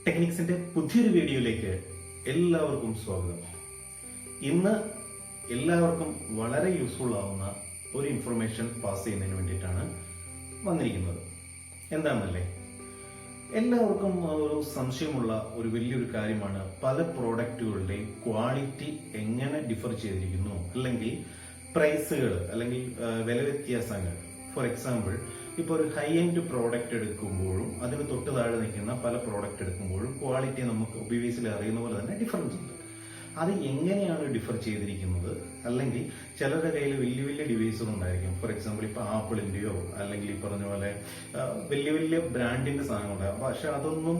ടെക്നിക്സിന്റെ പുതിയൊരു വീഡിയോയിലേക്ക് എല്ലാവർക്കും സ്വാഗതം. ഇന്ന് എല്ലാവർക്കും വളരെ യൂസ്ഫുൾ ആവുന്ന ഒരു ഇൻഫർമേഷൻ പാസ് ചെയ്യുന്നതിന് വേണ്ടിയിട്ടാണ് വന്നിരിക്കുന്നത്. എന്താണെന്നല്ലേ, എല്ലാവർക്കും ഒരു സംശയമുള്ള ഒരു വലിയൊരു കാര്യമാണ് പല പ്രോഡക്റ്റുകളുടെയും ക്വാളിറ്റി എങ്ങനെ ഡിഫർ ചെയ്തിരിക്കുന്നു, അല്ലെങ്കിൽ പ്രൈസുകൾ അല്ലെങ്കിൽ വില വ്യത്യാസങ്ങൾ. ഫോർ എക്സാമ്പിൾ, ഇപ്പോൾ ഒരു ഹൈ എൻഡ് പ്രോഡക്റ്റ് എടുക്കുമ്പോഴും അതിന് തൊട്ട് താഴെ നിൽക്കുന്ന പല പ്രോഡക്റ്റ് എടുക്കുമ്പോഴും ക്വാളിറ്റി നമുക്ക് ഒബിവിയസ്ലി അറിയുന്ന പോലെ തന്നെ ഡിഫറൻസ് ഉണ്ട്. അത് എങ്ങനെയാണ് ഡിഫർ ചെയ്തിരിക്കുന്നത്? അല്ലെങ്കിൽ ചിലരുടെ കയ്യിൽ വലിയ വലിയ ഡിവൈസുകൾ ഉണ്ടായിരിക്കും. ഫോർ എക്സാമ്പിൾ, ഇപ്പോൾ ആപ്പിളിന്റെയോ അല്ലെങ്കിൽ ഈ പറഞ്ഞ പോലെ വലിയ വലിയ ബ്രാൻഡിന്റെ സാധനങ്ങളുണ്ടാകും. പക്ഷെ അതൊന്നും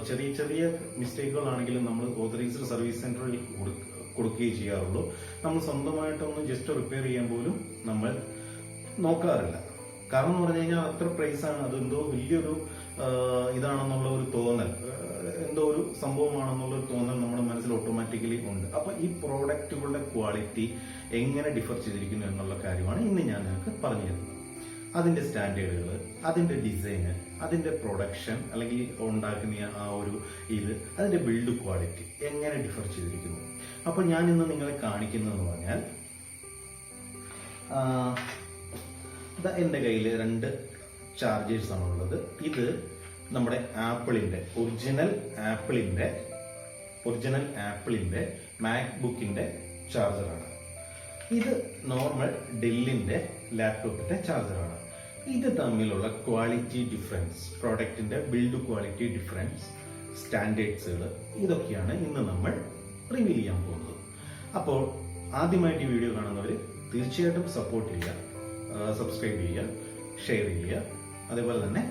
ചെറിയ ചെറിയ മിസ്റ്റേക്കുകളാണെങ്കിലും നമ്മൾ ഓതറൈസ്ഡ് സർവീസ് സെന്ററിൽ കൊടുക്കുകയും ചെയ്യാറുള്ളൂ. നമ്മൾ സ്വന്തമായിട്ടൊന്ന് ജസ്റ്റ് റിപ്പയർ ചെയ്യാൻ പോലും നമ്മൾ നോക്കാറില്ല. കാരണം എന്ന് പറഞ്ഞു കഴിഞ്ഞാൽ അത്ര പ്രൈസാണ്, അതെന്തോ വലിയൊരു ഇതാണെന്നുള്ള ഒരു തോന്നൽ, എന്തോ ഒരു സംഭവമാണെന്നുള്ള ഒരു തോന്നൽ നമ്മുടെ മനസ്സിൽ ഓട്ടോമാറ്റിക്കലി ഉണ്ട്. അപ്പൊ ഈ പ്രോഡക്റ്റുകളുടെ ക്വാളിറ്റി എങ്ങനെ ഡിഫർ ചെയ്തിരിക്കുന്നു എന്നുള്ള കാര്യമാണ് ഇന്ന് ഞാൻ നിങ്ങൾക്ക് പറഞ്ഞു തരുന്നത്. അതിന്റെ സ്റ്റാൻഡേർഡുകൾ, അതിന്റെ ഡിസൈന്, അതിന്റെ പ്രൊഡക്ഷൻ അല്ലെങ്കിൽ ഉണ്ടാക്കുന്ന ആ ഒരു അതിന്റെ ബിൽഡ് ക്വാളിറ്റി എങ്ങനെ ഡിഫർ ചെയ്തിരിക്കുന്നു. അപ്പൊ ഞാൻ ഇന്ന് നിങ്ങളെ കാണിക്കുന്നതെന്ന് പറഞ്ഞാൽ, എന്റെ കയ്യിൽ 2 ചാർജേഴ്സ് ആണുള്ളത്. ഇത് നമ്മുടെ ഒറിജിനൽ ആപ്പിളിന്റെ മാക്ബുക്കിന്റെ ചാർജറാണ്. ഇത് നോർമൽ ഡെല്ലിന്റെ ലാപ്ടോപ്പിന്റെ ചാർജറാണ്. ഇത് തമ്മിലുള്ള ക്വാളിറ്റി ഡിഫറൻസ്, പ്രോഡക്റ്റിന്റെ ബിൽഡ് ക്വാളിറ്റി ഡിഫറൻസ്, സ്റ്റാൻഡേർഡ്സുകൾ, ഇതൊക്കെയാണ് ഇന്ന് നമ്മൾ റിവീൽ ചെയ്യാൻ പോകുന്നത്. അപ്പോൾ ആദ്യമായിട്ട് ഈ വീഡിയോ കാണുന്നവർ തീർച്ചയായിട്ടും സപ്പോർട്ട് ചെയ്യുക, സബ്സ്ക്രൈബ് ചെയ്യുക, ഷെയർ ചെയ്യുക, അതേപോലെ തന്നെ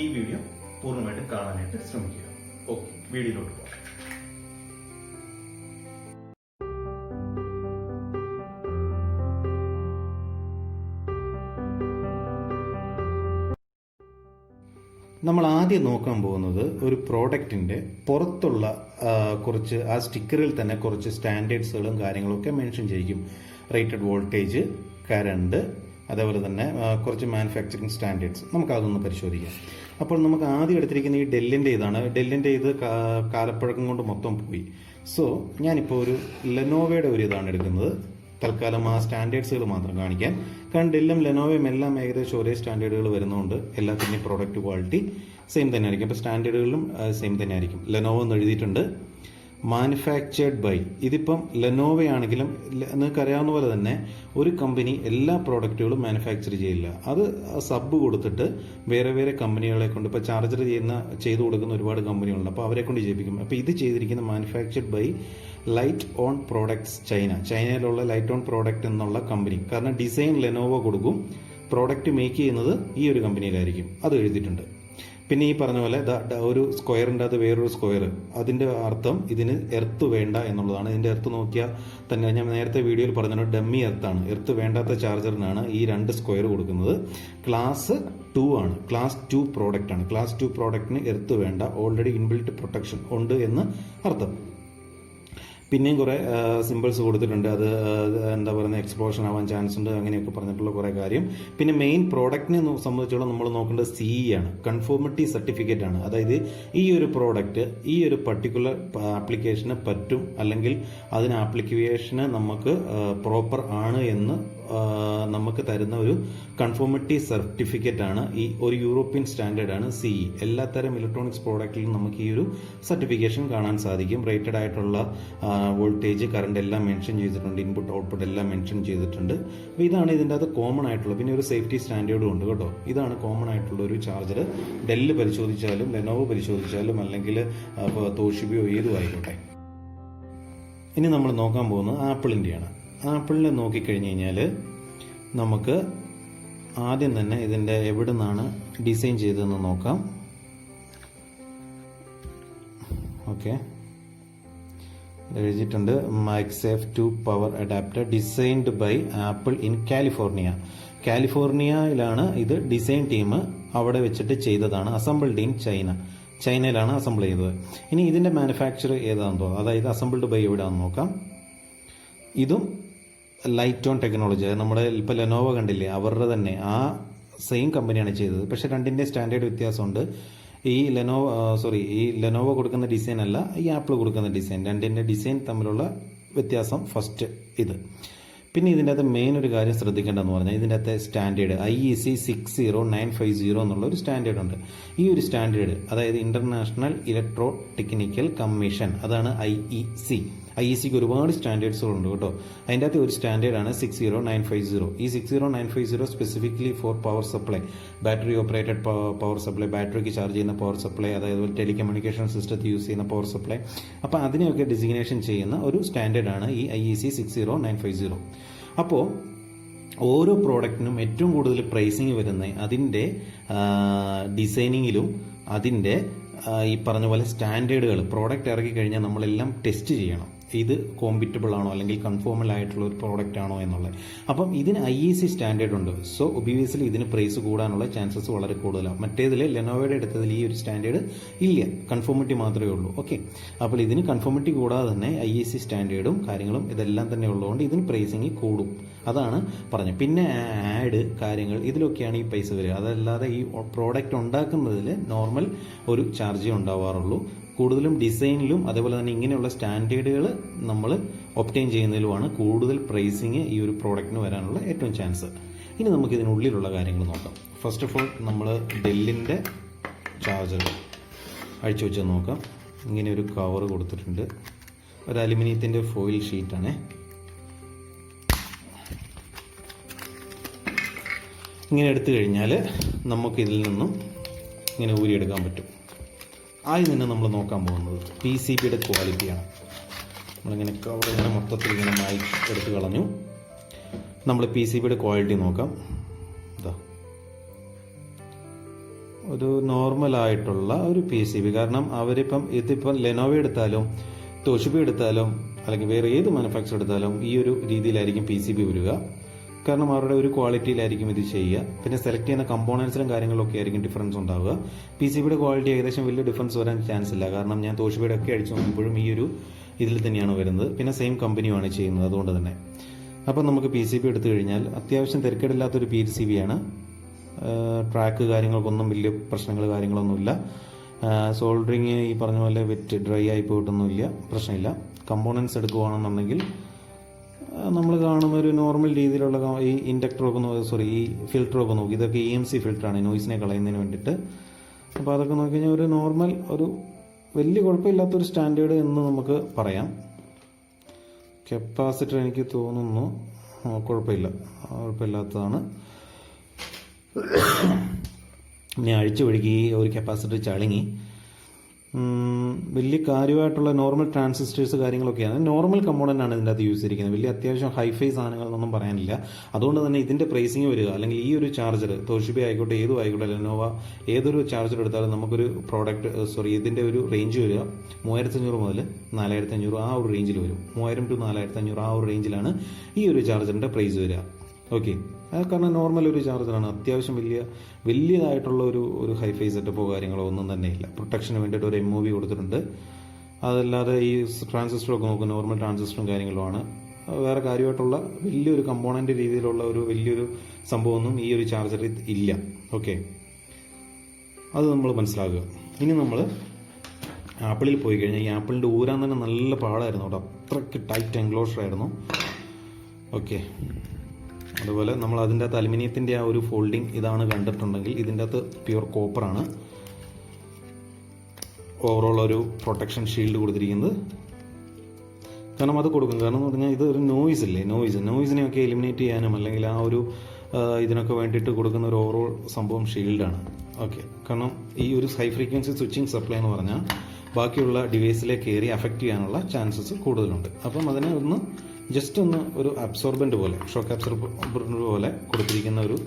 ഈ വീഡിയോ പൂർണ്ണമായിട്ട് കാണാനായിട്ട് ശ്രമിക്കുക. ഓക്കെ, വീഡിയോയിലോട്ട് പോകാം. നമ്മൾ ആദ്യം നോക്കാൻ പോകുന്നത് ഒരു പ്രോഡക്റ്റിന്റെ പുറത്തുള്ള കുറച്ച് ആ സ്റ്റിക്കറിൽ തന്നെ കുറച്ച് സ്റ്റാൻഡേർഡ്സുകളും കാര്യങ്ങളൊക്കെ മെൻഷൻ ചെയ്യും. റേറ്റഡ് വോൾട്ടേജ്, കറണ്ട്, അതേപോലെ തന്നെ കുറച്ച് മാനുഫാക്ചറിങ് സ്റ്റാൻഡേർഡ്സ്. നമുക്ക് അതൊന്ന് പരിശോധിക്കാം. അപ്പോൾ നമുക്ക് ആദ്യം എടുത്തിരിക്കുന്ന ഈ ഡെല്ലിന്റെ ഇതാണ്. ഡെല്ലിന്റെ ഇത് കാലപ്പഴക്കം കൊണ്ട് മൊത്തം പോയി. സോ ഞാനിപ്പോൾ ഒരു ലെനോവയുടെ ഒരു ഇതാണ് എടുക്കുന്നത്, തൽക്കാലം ആ സ്റ്റാൻഡേർഡ്സുകൾ മാത്രം കാണിക്കാൻ. കാരണം ഡെല്ലും ലെനോവയും എല്ലാം ഏകദേശം ഒരേ സ്റ്റാൻഡേർഡുകൾ വരുന്നതുകൊണ്ട് എല്ലാത്തിൻ്റെയും പ്രോഡക്റ്റ് ക്വാളിറ്റി സെയിം തന്നെ ആയിരിക്കും. അപ്പോൾ സ്റ്റാൻഡേർഡുകളിലും സെയിം തന്നെ ആയിരിക്കും. ലെനോവോ എന്ന് എഴുതിയിട്ടുണ്ട്. മാനുഫാക്ചേർഡ് ബൈ, ഇതിപ്പം ലെനോവയാണെങ്കിലും നിങ്ങൾക്ക് അറിയാവുന്ന പോലെ തന്നെ ഒരു കമ്പനി എല്ലാ പ്രോഡക്റ്റുകളും മാനുഫാക്ചർ ചെയ്യില്ല. അത് സബ് കൊടുത്തിട്ട് വേറെ വേറെ കമ്പനികളെ കൊണ്ട്, ഇപ്പോൾ ചാർജർ ചെയ്തു കൊടുക്കുന്ന ഒരുപാട് കമ്പനികളുണ്ട്, അപ്പോൾ അവരെ കൊണ്ട് ചെയ്യിപ്പിക്കും. അപ്പോൾ ഇത് ചെയ്തിരിക്കുന്ന manufactured by Lite On products ചൈനയിലുള്ള ലൈറ്റ് ഓൺ പ്രോഡക്റ്റ് എന്നുള്ള കമ്പനി. കാരണം ഡിസൈൻ ലെനോവോ കൊടുക്കും, പ്രോഡക്റ്റ് മേക്ക് ചെയ്യുന്നത് ഈ ഒരു കമ്പനിയിലായിരിക്കും. അത് എഴുതിയിട്ടുണ്ട്. പിന്നെ ഈ പറഞ്ഞ പോലെ ഒരു സ്ക്വയറിൻ്റെ അത് വേറൊരു സ്ക്വയർ, അതിന്റെ അർത്ഥം ഇതിന് എർത്ത് വേണ്ട എന്നുള്ളതാണ്. ഇതിന്റെ എർത്ത് നോക്കിയാൽ തന്നെ ഞാൻ നേരത്തെ വീഡിയോയിൽ പറഞ്ഞ ഡമ്മി എർത്താണ്. എർത്ത് വേണ്ടാത്ത ചാർജറിനാണ് ഈ 2 സ്ക്വയർ കൊടുക്കുന്നത്. ക്ലാസ് 2 ആണ്, ക്ലാസ് 2 പ്രോഡക്റ്റ് ആണ്. ക്ലാസ് 2 പ്രോഡക്റ്റിന് എർത്ത് വേണ്ട, ഓൾറെഡി ഇൻബിൽറ്റ് പ്രൊട്ടക്ഷൻ ഉണ്ട് എന്ന് അർത്ഥം. പിന്നെയും കുറെ സിമ്പിൾസ് കൊടുത്തിട്ടുണ്ട്. അത് എന്താ പറയുന്നത്, എക്സ്പ്ലോഷൻ ആവാൻ ചാൻസ് ഉണ്ട്, അങ്ങനെയൊക്കെ പറഞ്ഞിട്ടുള്ള കുറെ കാര്യം. പിന്നെ മെയിൻ പ്രോഡക്റ്റിനെ സംബന്ധിച്ചോളം നമ്മൾ നോക്കേണ്ടത് CE ആണ്, കൺഫോമിറ്റി സർട്ടിഫിക്കറ്റ് ആണ്. അതായത് ഈ ഒരു പ്രോഡക്റ്റ് ഈ ഒരു പർട്ടിക്കുലർ ആപ്ലിക്കേഷന് പറ്റും, അല്ലെങ്കിൽ അതിന് ആപ്ലിക്കേഷന് നമുക്ക് പ്രോപ്പർ ആണ് എന്ന് നമുക്ക് തരുന്ന ഒരു കൺഫോമിറ്റി സർട്ടിഫിക്കറ്റ് ആണ്. ഈ ഒരു യൂറോപ്യൻ സ്റ്റാൻഡേർഡ് ആണ് CE. എല്ലാത്തരം ഇലക്ട്രോണിക്സ് പ്രോഡക്റ്റിലും നമുക്ക് ഈ ഒരു സർട്ടിഫിക്കേഷൻ കാണാൻ സാധിക്കും. റേറ്റഡ് ആയിട്ടുള്ള വോൾട്ടേജ്, കറണ്ട് എല്ലാം മെൻഷൻ ചെയ്തിട്ടുണ്ട്, ഇൻപുട്ട് ഔട്ട്പുട്ട് എല്ലാം മെൻഷൻ ചെയ്തിട്ടുണ്ട്. അപ്പോൾ ഇതാണ് ഇതിൻ്റെ അത് കോമൺ ആയിട്ടുള്ളത്. പിന്നെ ഒരു സേഫ്റ്റി സ്റ്റാൻഡേർഡും ഉണ്ട് കേട്ടോ. ഇതാണ് കോമൺ ആയിട്ടുള്ള ഒരു ചാർജർ. ഡെല്ല് പരിശോധിച്ചാലും ലെനോവോ പരിശോധിച്ചാലും അല്ലെങ്കിൽ തോഷിബയോ ഏതും ആയിക്കോട്ടെ. ഇനി നമ്മൾ നോക്കാൻ പോകുന്നത് ആപ്പിളിൻ്റെയാണ്. ആപ്പിളിനെ നോക്കിക്കഴിഞ്ഞ് കഴിഞ്ഞാൽ നമുക്ക് ആദ്യം തന്നെ ഇതിൻ്റെ എവിടെ നിന്നാണ് ഡിസൈൻ ചെയ്തതെന്ന് നോക്കാം. ഓക്കെ, എഴുതിയിട്ടുണ്ട് MagSafe 2 power adapter designed by Apple in കാലിഫോർണിയയിലാണ് ഇത് ഡിസൈൻ ടീം അവിടെ വെച്ചിട്ട് ചെയ്തതാണ്. അസംബിൾഡ് ഇൻ ചൈനയിലാണ് അസംബിൾ ചെയ്തത്. ഇനി ഇതിന്റെ മാനുഫാക്ചർ ഏതാണെന്ന് തോന്നുന്നു, അതായത് അസംബിൾഡ് ബൈ എവിടെയാണെന്ന് നോക്കാം. ഇതും ലൈറ്റ് ഓൺ ടെക്നോളജി, നമ്മുടെ ഇപ്പോൾ ലെനോവോ കണ്ടില്ലേ, അവരുടെ തന്നെ ആ സെയിം കമ്പനിയാണ് ചെയ്തത്. പക്ഷെ രണ്ടിൻ്റെ സ്റ്റാൻഡേർഡ് വ്യത്യാസമുണ്ട്. ഈ ലെനോവോ കൊടുക്കുന്ന ഡിസൈൻ അല്ല, ഈ ആപ്പിൾ കൊടുക്കുന്ന ഡിസൈൻ, രണ്ടിൻ്റെ ഡിസൈൻ തമ്മിലുള്ള വ്യത്യാസം ഫസ്റ്റ് ഇത്. പിന്നെ ഇതിൻ്റെ അകത്ത് മെയിൻ ഒരു കാര്യം ശ്രദ്ധിക്കേണ്ടതെന്ന് പറഞ്ഞാൽ ഇതിൻ്റെ അകത്തെ സ്റ്റാൻഡേർഡ് IEC 60950 എന്നുള്ള ഒരു സ്റ്റാൻഡേർഡ് ഉണ്ട്. ഈ ഒരു സ്റ്റാൻഡേർഡ്, അതായത് ഇന്റർനാഷണൽ ഇലക്ട്രോ ടെക്നിക്കൽ കമ്മീഷൻ, അതാണ് IECക്ക് ഒരുപാട് സ്റ്റാൻഡേർഡ്സുകളുണ്ട് കേട്ടോ. അതിൻ്റെ അകത്ത് ഒരു സ്റ്റാൻഡേർഡാണ് 60950. ഈ 60950 specifically for power supply, battery operated power supply, ബാറ്ററിക്ക് ചാർജ് ചെയ്യുന്ന പവർ സപ്ലൈ, അതായത് ടെലികമ്മ്യൂണിക്കേഷൻ സിസ്റ്റത്തിൽ യൂസ് ചെയ്യുന്ന പവർ സപ്ലൈ, അപ്പോൾ അതിനെയൊക്കെ ഡിസിഗ്നേഷൻ ചെയ്യുന്ന ഒരു സ്റ്റാൻഡേർഡാണ് ഈ IEC 60950. അപ്പോൾ ഓരോ പ്രോഡക്റ്റിനും ഏറ്റവും കൂടുതൽ പ്രൈസിങ് വരുന്നത് അതിൻ്റെ ഡിസൈനിങ്ങിലും അതിൻ്റെ ഈ പറഞ്ഞ പോലെ സ്റ്റാൻഡേർഡുകൾ, പ്രോഡക്റ്റ് ഇറക്കി കഴിഞ്ഞാൽ നമ്മളെല്ലാം ടെസ്റ്റ് ചെയ്യണം. ഇത് കോമ്പറ്റബിൾ ആണോ അല്ലെങ്കിൽ കൺഫോമൽ ആയിട്ടുള്ള ഒരു പ്രോഡക്റ്റ് ആണോ എന്നുള്ളത്. അപ്പം ഇതിന് IEC സ്റ്റാൻഡേർഡ് ഉണ്ട്. സോ ഒബിയസ്ലി ഇതിന് പ്രൈസ് കൂടാനുള്ള ചാൻസസ് വളരെ കൂടുതലാണ്. മറ്റേതിൽ ലെനോവയുടെ എടുത്തതിൽ ഈ ഒരു സ്റ്റാൻഡേർഡ് ഇല്ല, കൺഫോമിറ്റി മാത്രമേ ഉള്ളൂ. ഓക്കെ, അപ്പോൾ ഇതിന് കൺഫോമിറ്റി കൂടാതെ തന്നെ IEC സ്റ്റാൻഡേർഡും കാര്യങ്ങളും ഇതെല്ലാം തന്നെ ഉള്ളതുകൊണ്ട് ഇതിന് പ്രൈസിങ് കൂടും. അതാണ് പറഞ്ഞത്. പിന്നെ ആഡ് കാര്യങ്ങൾ ഇതിലൊക്കെയാണ് ഈ പൈസ വരിക. അതല്ലാതെ ഈ പ്രോഡക്റ്റ് ഉണ്ടാക്കുന്നതിൽ നോർമൽ ഒരു ചാർജേ ഉണ്ടാവാറുള്ളൂ. കൂടുതലും ഡിസൈനിലും അതേപോലെ തന്നെ ഇങ്ങനെയുള്ള സ്റ്റാൻഡേർഡുകൾ നമ്മൾ ഒബ്റ്റെയിൻ ചെയ്യുന്നതിലുമാണ് കൂടുതൽ പ്രൈസിങ് ഈ ഒരു പ്രോഡക്റ്റിന് വരാനുള്ള ഏറ്റവും ചാൻസ്. ഇനി നമുക്ക് ഇതിനുള്ളിലുള്ള കാര്യങ്ങൾ നോക്കാം. ഫസ്റ്റ് ഓഫ് ഓൾ നമ്മൾ ഡെല്ലിൻ്റെ ചാർജർ അഴിച്ചു വെച്ച് നോക്കാം. ഇങ്ങനെ ഒരു കവർ കൊടുത്തിട്ടുണ്ട്, ഒരു അലുമിനിയത്തിൻ്റെ ഫോയിൽ ഷീറ്റാണ്. ഇങ്ങനെ എടുത്തു കഴിഞ്ഞാൽ നമുക്കിതിൽ നിന്നും ഇങ്ങനെ ഊരിയെടുക്കാൻ പറ്റും. ആദ്യം തന്നെ നമ്മൾ നോക്കാൻ പോകുന്നത് PCBയുടെ ക്വാളിറ്റിയാണ്. നമ്മളിങ്ങനെ കവർ ഇങ്ങനെ മൊത്തത്തിൽ ഇങ്ങനെ മായി എടുത്ത് കളഞ്ഞു. നമ്മൾ PCBയുടെ ക്വാളിറ്റി നോക്കാം. ഇതാ ഒരു നോർമലായിട്ടുള്ള ഒരു PCB. കാരണം ഇതിപ്പം ലെനോവോ എടുത്താലും തോഷിബ എടുത്താലും അല്ലെങ്കിൽ വേറെ ഏത് മാനുഫാക്ചർ എടുത്താലും ഈ ഒരു രീതിയിലായിരിക്കും PCB വരിക. കാരണം അവരുടെ ഒരു ക്വാളിറ്റിയിലായിരിക്കും ഇത് ചെയ്യുക. പിന്നെ സെലക്ട് ചെയ്യുന്ന കമ്പോണൻസിലും കാര്യങ്ങളൊക്കെ ആയിരിക്കും ഡിഫറൻസ് ഉണ്ടാവുക. PCBയുടെ ക്വാളിറ്റി ഏകദേശം വലിയ ഡിഫറൻസ് വരാൻ ചാൻസ് ഇല്ല. കാരണം ഞാൻ തോഷിബയുടെ ഒക്കെ അടിച്ചു നോക്കുമ്പോഴും ഈ ഒരു ഇതിൽ തന്നെയാണ് വരുന്നത്. പിന്നെ സെയിം കമ്പനിയുമാണ് ചെയ്യുന്നത്, അതുകൊണ്ട് തന്നെ. അപ്പം നമുക്ക് PCB എടുത്തു കഴിഞ്ഞാൽ അത്യാവശ്യം തിരക്കേടില്ലാത്തൊരു PCBയാണ്. ട്രാക്ക് കാര്യങ്ങൾക്കൊന്നും വലിയ കാര്യങ്ങളൊന്നുമില്ല. സോൾഡറിങ് ഈ പറഞ്ഞ പോലെ ഡ്രൈ ആയി പോയിട്ടൊന്നുമില്ല, പ്രശ്നമില്ല. കമ്പോണൻസ് എടുക്കുകയാണെന്നുണ്ടെങ്കിൽ നമ്മൾ കാണുന്ന ഒരു നോർമൽ രീതിയിലുള്ള ഈ ഇൻഡക്ടറൊക്കെ ഈ ഫിൽറ്ററൊക്കെ നോക്കി, ഇതൊക്കെ EMC ഫിൽറ്ററാണ് നോയ്സിനെ കളയുന്നതിന് വേണ്ടിയിട്ട്. അപ്പോൾ അതൊക്കെ നോക്കി കഴിഞ്ഞാൽ ഒരു നോർമൽ, ഒരു വലിയ കുഴപ്പമില്ലാത്തൊരു സ്റ്റാൻഡേർഡ് എന്ന് നമുക്ക് പറയാം. കപ്പാസിറ്റർ എനിക്ക് തോന്നുന്നു കുഴപ്പമില്ലാത്തതാണ്. ഇനി അഴിച്ചു ഒഴുകി ഒരു കപ്പാസിറ്റർ ചളുങ്ങി. വലിയ കാര്യമായിട്ടുള്ള നോർമൽ ട്രാൻസിസ്റ്റേഴ്സ് കാര്യങ്ങളൊക്കെയാണ്. നോർമൽ കമ്പോണൻ്റ് ആണ് ഇതിൻ്റെ അകത്ത് യൂസ് ചെയ്തിരിക്കുന്നത്. വലിയ അത്യാവശ്യം ഹൈഫൈ സാധനങ്ങളൊന്നും പറയാനില്ല. അതുകൊണ്ട് തന്നെ ഇതിൻ്റെ പ്രൈസിങ് വരിക, അല്ലെങ്കിൽ ഈ ഒരു ചാർജർ തോഷിബ ആയിക്കോട്ടെ ഏതും ആയിക്കോട്ടെ ലെനോവ ഏതൊരു ചാർജർ എടുത്താലും നമുക്കൊരു ഇതിൻ്റെ ഒരു റേഞ്ച് വരിക 3500 മുതൽ 4500 ആ ഒരു റേഞ്ചിൽ വരും. 3000 to 4500 ആ ഒരു റേഞ്ചിലാണ് ഈ ഒരു ചാർജറിൻ്റെ പ്രൈസ് വരിക. ഓക്കെ, കാരണം നോർമൽ ഒരു ചാർജറാണ്. അത്യാവശ്യം വലിയതായിട്ടുള്ള ഒരു ഹൈഫൈ സെറ്റപ്പോ കാര്യങ്ങളോ ഒന്നും തന്നെ ഇല്ല. പ്രൊട്ടക്ഷന് വേണ്ടിയിട്ട് ഒരു MOV കൊടുത്തിട്ടുണ്ട്. അതല്ലാതെ ഈ ട്രാൻസിസ്റ്ററൊക്കെ നോക്കും, നോർമൽ ട്രാൻസിസ്റ്ററും കാര്യങ്ങളുമാണ്. വേറെ കാര്യമായിട്ടുള്ള വലിയൊരു കമ്പോണൻ്റ് രീതിയിലുള്ള ഒരു വലിയൊരു സംഭവമൊന്നും ഈ ഒരു ചാർജറിൽ ഇല്ല. ഓക്കെ, അത് നമ്മൾ മനസ്സിലാക്കുക. ഇനി നമ്മൾ ആപ്പിളിൽ പോയി കഴിഞ്ഞാൽ ഈ ആപ്പിളിൻ്റെ ഊരാൻ തന്നെ നല്ല പാടായിരുന്നു കേട്ടോ. അത്രയ്ക്ക് ടൈറ്റ് എൻക്ലോഷർ ആയിരുന്നു. ഓക്കെ, അതുപോലെ നമ്മൾ അതിൻ്റെ അകത്ത് അലുമിനിയത്തിൻ്റെ ആ ഒരു ഫോൾഡിങ് ഇതാണ് കണ്ടിട്ടുണ്ടെങ്കിൽ ഇതിൻ്റെ അകത്ത് പ്യുവർ കോപ്പറാണ് ഓവറോൾ ഒരു പ്രൊട്ടക്ഷൻ ഷീൽഡ് കൊടുത്തിരിക്കുന്നത്. കാരണം അത് കൊടുക്കും. കാരണം എന്ന് പറഞ്ഞാൽ ഇത് ഒരു നോയ്സിനെയൊക്കെ എലിമിനേറ്റ് ചെയ്യാനും അല്ലെങ്കിൽ ആ ഒരു ഇതിനൊക്കെ വേണ്ടിയിട്ട് കൊടുക്കുന്ന ഒരു ഓവറോൾ സംഭവം ഷീൽഡാണ്. ഓക്കെ, കാരണം ഈ ഒരു ഹൈ ഫ്രീക്വൻസി സ്വിച്ചിങ് സപ്ലൈ എന്ന് പറഞ്ഞാൽ ബാക്കിയുള്ള ഡിവൈസിലേക്ക് കയറി അഫക്റ്റ് ചെയ്യാനുള്ള ചാൻസസ് കൂടുതലുണ്ട്. അപ്പം അതിനെ ജസ്റ്റ് ഒരു അബ്സോർബൻ്റ് പോലെ, ഷോക്ക് അബ്സോർബൻ്റ് പോലെ കൊടുത്തിരിക്കുന്ന ഒരു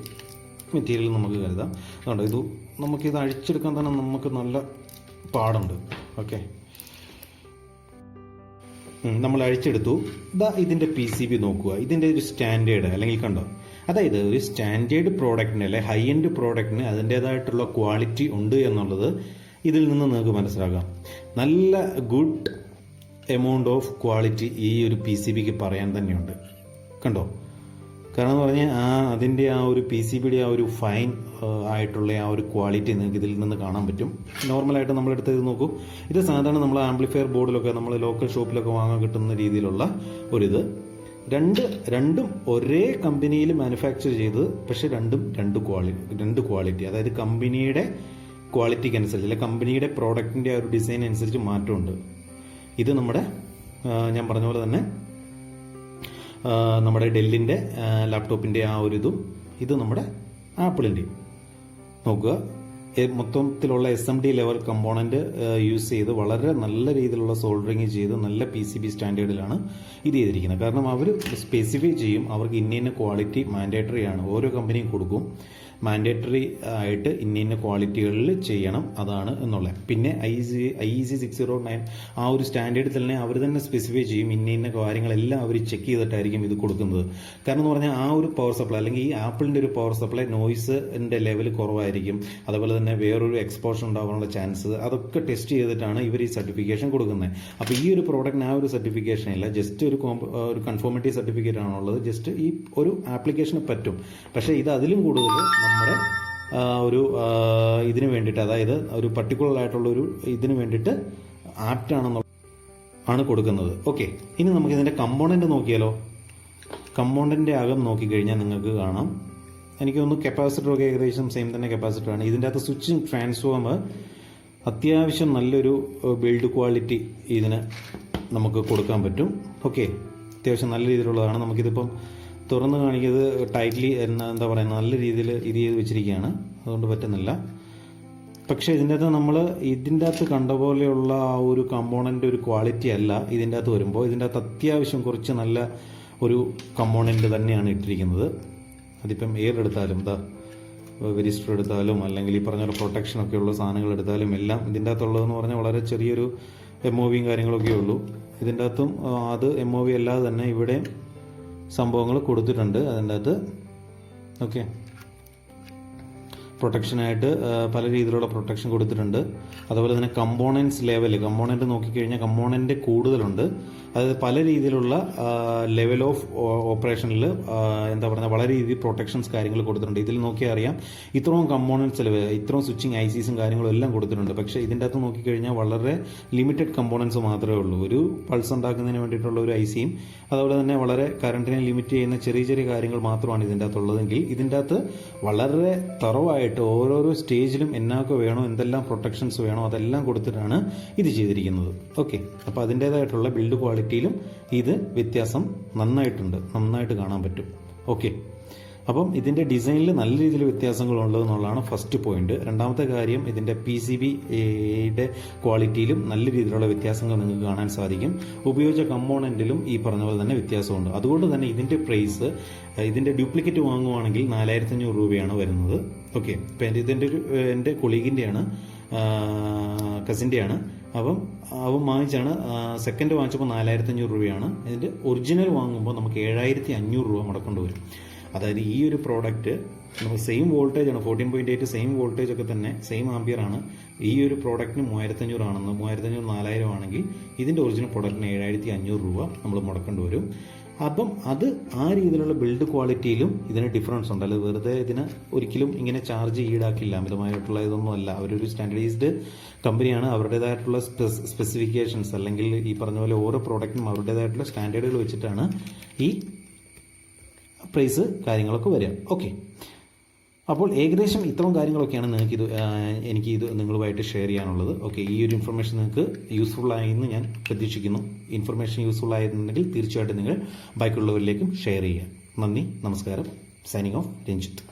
മെറ്റീരിയൽ നമുക്ക് കരുതാം. അതുകൊണ്ട് നമുക്കിത് അഴിച്ചെടുക്കാൻ തന്നെ നമുക്ക് നല്ല പാടുണ്ട്. ഓക്കെ, നമ്മൾ അഴിച്ചെടുത്തു. ഇതിൻ്റെ PCB നോക്കുക. ഇതിൻ്റെ ഒരു സ്റ്റാൻഡേർഡ് അല്ലെങ്കിൽ കണ്ടോ, അതായത് ഒരു സ്റ്റാൻഡേർഡ് പ്രോഡക്റ്റിന് അല്ലെ ഹൈ എൻഡ് പ്രോഡക്റ്റിന് അതിൻ്റേതായിട്ടുള്ള ക്വാളിറ്റി ഉണ്ട് എന്നുള്ളത് ഇതിൽ നിന്ന് നിങ്ങൾക്ക് മനസ്സിലാക്കാം. നല്ല ഗുഡ് എമൗണ്ട് ഓഫ് ക്വാളിറ്റി ഈ ഒരു PCBക്ക് പറയാൻ തന്നെയുണ്ട്. കണ്ടോ, കാരണം എന്ന് പറഞ്ഞാൽ അതിൻ്റെ ആ ഒരു PCBയുടെ ആ ഒരു ഫൈൻ ആയിട്ടുള്ള ആ ഒരു ക്വാളിറ്റി നിങ്ങൾക്ക് ഇതിൽ നിന്ന് കാണാൻ പറ്റും. നോർമലായിട്ട് നമ്മളെടുത്ത് ഇത് നോക്കൂ, ഇത് സാധാരണ നമ്മൾ ആംപ്ലിഫയർ ബോർഡിലൊക്കെ നമ്മൾ ലോക്കൽ ഷോപ്പിലൊക്കെ വാങ്ങാൻ കിട്ടുന്ന രീതിയിലുള്ള ഒരിത്. രണ്ടും ഒരേ കമ്പനിയിൽ മാനുഫാക്ചർ ചെയ്ത്, പക്ഷെ രണ്ട് ക്വാളിറ്റി, അതായത് കമ്പനിയുടെ ക്വാളിറ്റിക്ക് അനുസരിച്ച് അല്ലെ കമ്പനിയുടെ പ്രോഡക്റ്റിൻ്റെ ആ ഒരു ഡിസൈൻ അനുസരിച്ച് മാറ്റമുണ്ട്. ഇത് നമ്മുടെ ഞാൻ പറഞ്ഞ പോലെ തന്നെ നമ്മുടെ ഡെല്ലിൻ്റെ ലാപ്ടോപ്പിൻ്റെ ആ ഒരു ഇതും, ഇത് നമ്മുടെ ആപ്പിളിൻ്റെയും. നോക്കുക, മൊത്തത്തിലുള്ള SMD ലെവൽ കമ്പോണന്റ് യൂസ് ചെയ്ത് വളരെ നല്ല രീതിയിലുള്ള സോൾഡറിങ് ചെയ്ത് നല്ല PCB സ്റ്റാൻഡേർഡിലാണ് ഇത് ചെയ്തിരിക്കുന്നത്. കാരണം അവർ സ്പെസിഫൈ ചെയ്യും, അവർക്ക് ഇന്ന ക്വാളിറ്റി മാൻഡേറ്ററി ആണ്, ഓരോ കമ്പനിയും കൊടുക്കും, മാൻഡേറ്ററി ആയിട്ട് ഇന്ന ക്വാളിറ്റികളിൽ ചെയ്യണം, അതാണ് എന്നുള്ളത്. പിന്നെ IEC 609 ആ ഒരു സ്റ്റാൻഡേർഡിൽ തന്നെ അവർ തന്നെ സ്പെസിഫൈ ചെയ്യും, ഇന്ന കാര്യങ്ങളെല്ലാം അവർ ചെക്ക് ചെയ്തിട്ടായിരിക്കും ഇത് കൊടുക്കുന്നത്. കാരണം എന്ന് പറഞ്ഞാൽ ആ ഒരു പവർ സപ്ലൈ അല്ലെങ്കിൽ ഈ ആപ്പിളിൻ്റെ ഒരു പവർ സപ്ലൈ നോയ്സിൻ്റെ ലെവൽ കുറവായിരിക്കും, അതുപോലെ തന്നെ വേറൊരു എക്സ്പോഷർ ഉണ്ടാകാനുള്ള ചാൻസ്, അതൊക്കെ ടെസ്റ്റ് ചെയ്തിട്ടാണ് ഇവർ ഈ സർട്ടിഫിക്കേഷൻ കൊടുക്കുന്നത്. അപ്പോൾ ഈ ഒരു പ്രോഡക്റ്റിന് ആ ഒരു സർട്ടിഫിക്കേഷൻ ഇല്ല, ജസ്റ്റ് ഒരു കൺഫോമിറ്റി സർട്ടിഫിക്കറ്റ് ആണുള്ളത്. ജസ്റ്റ് ഈ ഒരു ആപ്ലിക്കേഷന് പറ്റും, പക്ഷേ ഇത് അതിലും കൂടുതൽ നമ്മുടെ ഒരു ഇതിന് വേണ്ടിയിട്ട്, അതായത് ഒരു പർട്ടിക്കുലർ ആയിട്ടുള്ള ഒരു ഇതിന് വേണ്ടിയിട്ട് ആപ്റ്റ് ആണ് കൊടുക്കുന്നത്. ഓക്കെ, ഇനി നമുക്ക് ഇതിൻ്റെ കമ്പോണന്റ് നോക്കിയാലോ. കമ്പോണന്റിന്റെ അകം നോക്കിക്കഴിഞ്ഞാൽ നിങ്ങൾക്ക് കാണാം, എനിക്ക് തോന്നുന്നു കപ്പാസിറ്ററൊക്കെ ഏകദേശം സെയിം തന്നെ കപ്പാസിറ്ററാണ്. ഇതിൻ്റെ അകത്ത് സ്വിച്ചിങ് ട്രാൻസ്ഫോമർ അത്യാവശ്യം നല്ലൊരു ബിൽഡ് ക്വാളിറ്റി ഇതിന് നമുക്ക് കൊടുക്കാൻ പറ്റും. ഓക്കെ, അത്യാവശ്യം നല്ല രീതിയിലുള്ളതാണ്. നമുക്കിതിപ്പം തുറന്ന് കാണിക്കുന്നത് ടൈറ്റ്ലി എന്താ പറയുക, നല്ല രീതിയിൽ ഇത് ചെയ്ത് വെച്ചിരിക്കുകയാണ്, അതുകൊണ്ട് പറ്റുന്നില്ല. പക്ഷേ ഇതിൻ്റെ അകത്ത് കണ്ട പോലെയുള്ള ആ ഒരു കമ്പോണൻ്റ് ഒരു ക്വാളിറ്റി അല്ല ഇതിൻ്റെ അകത്ത് വരുമ്പോൾ. ഇതിൻ്റെ അകത്ത് അത്യാവശ്യം കുറച്ച് നല്ല ഒരു കമ്പോണൻ്റ് തന്നെയാണ് ഇട്ടിരിക്കുന്നത്. അതിപ്പം എടുത്താലും വെരിസ്റ്റർ എടുത്താലും അല്ലെങ്കിൽ ഈ പറഞ്ഞ പ്രൊട്ടക്ഷനൊക്കെ ഉള്ള സാധനങ്ങൾ എടുത്താലും എല്ലാം ഇതിൻ്റെ അകത്തുള്ളതെന്ന് പറഞ്ഞാൽ വളരെ ചെറിയൊരു MOVയും കാര്യങ്ങളൊക്കെ ഉള്ളൂ. ഇതിൻ്റെ അകത്തും അത് MOV അല്ലാതെ തന്നെ ഇവിടെ സംഭവങ്ങൾ കൊടുത്തിട്ടുണ്ട് അതിൻ്റെ അകത്ത്. ഓക്കെ, പ്രൊട്ടക്ഷനായിട്ട് പല രീതിയിലുള്ള പ്രൊട്ടക്ഷൻ കൊടുത്തിട്ടുണ്ട്. അതുപോലെ തന്നെ കമ്പോണൻറ്റ് നോക്കിക്കഴിഞ്ഞാൽ കമ്പോണൻറ്റ് കൂടുതലുണ്ട്. അതായത് പല രീതിയിലുള്ള ലെവൽ ഓഫ് ഓപ്പറേഷനിൽ എന്താ പറയുക, വളരെ രീതിയിൽ പ്രൊട്ടക്ഷൻസ് കാര്യങ്ങൾ കൊടുത്തിട്ടുണ്ട്. ഇതിൽ നോക്കിയാൽ അറിയാം, ഇത്രയും കമ്പോണൻറ്റ്സ് ഇത്രയും സ്വിച്ചിങ് ICസും കാര്യങ്ങളും എല്ലാം കൊടുത്തിട്ടുണ്ട്. പക്ഷേ ഇതിൻ്റെ അകത്ത് നോക്കിക്കഴിഞ്ഞാൽ വളരെ ലിമിറ്റഡ് കമ്പോണൻറ്റ്സ് മാത്രമേ ഉള്ളൂ. ഒരു പൾസ് ഉണ്ടാക്കുന്നതിന് വേണ്ടിയിട്ടുള്ള ഒരു ICയും അതുപോലെ തന്നെ വളരെ കറണ്ടിനെ ലിമിറ്റ് ചെയ്യുന്ന ചെറിയ ചെറിയ കാര്യങ്ങൾ മാത്രമാണ് ഇതിൻ്റെ അകത്തുള്ളതെങ്കിൽ, ഇതിൻ്റെ അകത്ത് വളരെ തറവായിട്ട് ഓരോരോ സ്റ്റേജിലും എന്നൊക്കെ വേണോ, എന്തെല്ലാം പ്രൊട്ടക്ഷൻസ് വേണോ അതെല്ലാം കൊടുത്തിട്ടാണ് ഇത് ചെയ്തിരിക്കുന്നത്. ഓക്കെ, അപ്പോൾ അതിൻ്റേതായിട്ടുള്ള ബിൽഡ് ക്വാളിറ്റിയിലും ഇത് വ്യത്യാസം നന്നായിട്ട് കാണാൻ പറ്റും. ഓക്കെ, അപ്പം ഇതിൻ്റെ ഡിസൈനിൽ നല്ല രീതിയിൽ വ്യത്യാസങ്ങളുള്ളതെന്നുള്ളതാണ് ഫസ്റ്റ് പോയിന്റ്. രണ്ടാമത്തെ കാര്യം, ഇതിൻ്റെ PCBയുടെ ക്വാളിറ്റിയിലും നല്ല രീതിയിലുള്ള വ്യത്യാസങ്ങൾ നിങ്ങൾക്ക് കാണാൻ സാധിക്കും. ഉപയോഗിച്ച കമ്പോണൻറ്റിലും ഈ പറഞ്ഞ പോലെ തന്നെ വ്യത്യാസമുണ്ട്. അതുകൊണ്ട് തന്നെ ഇതിൻ്റെ പ്രൈസ്, ഇതിൻ്റെ ഡ്യൂപ്ലിക്കേറ്റ് വാങ്ങുവാണെങ്കിൽ 4500 രൂപയാണ് വരുന്നത്. ഓക്കെ, ഇപ്പം എൻ്റെ കൊളീഗിൻ്റെയാണ്, കസിൻ്റെയാണ്. അവൻ വാങ്ങിച്ചാണ്, സെക്കൻഡ് വാങ്ങിച്ചപ്പോൾ 4500 രൂപയാണ്. ഇതിൻ്റെ ഒറിജിനൽ വാങ്ങുമ്പോൾ നമുക്ക് 7500 രൂപ മുടക്കേണ്ടി വരും. അതായത് ഈ ഒരു പ്രോഡക്റ്റ് നമുക്ക് സെയിം വോൾട്ടേജ് ആണ്, 14.8 സെയിം വോൾട്ടേജ് ഒക്കെ തന്നെ, സെയിം ആംപിയർ ആണ്. ഈ ഒരു പ്രോഡക്റ്റിന് 3500 ആണെന്ന്, 3500 4000 ആണെങ്കിൽ ഇതിൻ്റെ ഒറിജിനൽ പ്രോഡക്റ്റിന് 7500 രൂപ നമ്മൾ മുടക്കേണ്ടി വരും. അപ്പം അത് ആ രീതിയിലുള്ള ബിൽഡ് ക്വാളിറ്റിയിലും ഇതിന് ഡിഫറൻസ് ഉണ്ട്. അല്ലാതെ വെറുതെ ഇതിന് ഒരിക്കലും ഇങ്ങനെ ചാർജ് ഈടാക്കില്ല, അമിതമായിട്ടുള്ള ഇതൊന്നും അല്ല. അവരൊരു സ്റ്റാൻഡർഡൈസ്ഡ് കമ്പനിയാണ്, അവരുടേതായിട്ടുള്ള സ്പെസിഫിക്കേഷൻസ് അല്ലെങ്കിൽ ഈ പറഞ്ഞ പോലെ ഓരോ പ്രോഡക്റ്റിനും അവരുടേതായിട്ടുള്ള സ്റ്റാൻഡേർഡുകൾ വെച്ചിട്ടാണ് ഈ പ്രൈസ് കാര്യങ്ങളൊക്കെ വരിക. ഓക്കെ, അപ്പോൾ ഏകദേശം ഇത്രയും കാര്യങ്ങളൊക്കെയാണ് എനിക്ക് നിങ്ങളുമായിട്ട് ഷെയർ ചെയ്യാനുള്ളത്. ഓക്കെ, ഈ ഒരു ഇൻഫർമേഷൻ നിങ്ങൾക്ക് യൂസ്ഫുൾ ആയെന്ന് ഞാൻ പ്രതീക്ഷിക്കുന്നു. ഇൻഫർമേഷൻ യൂസ്ഫുൾ ആയിരുന്നുണ്ടെങ്കിൽ തീർച്ചയായിട്ടും നിങ്ങൾ ബാക്കിയുള്ളവരിലേക്കും ഷെയർ ചെയ്യുക. നന്ദി, നമസ്കാരം. Signing off, Ranjith.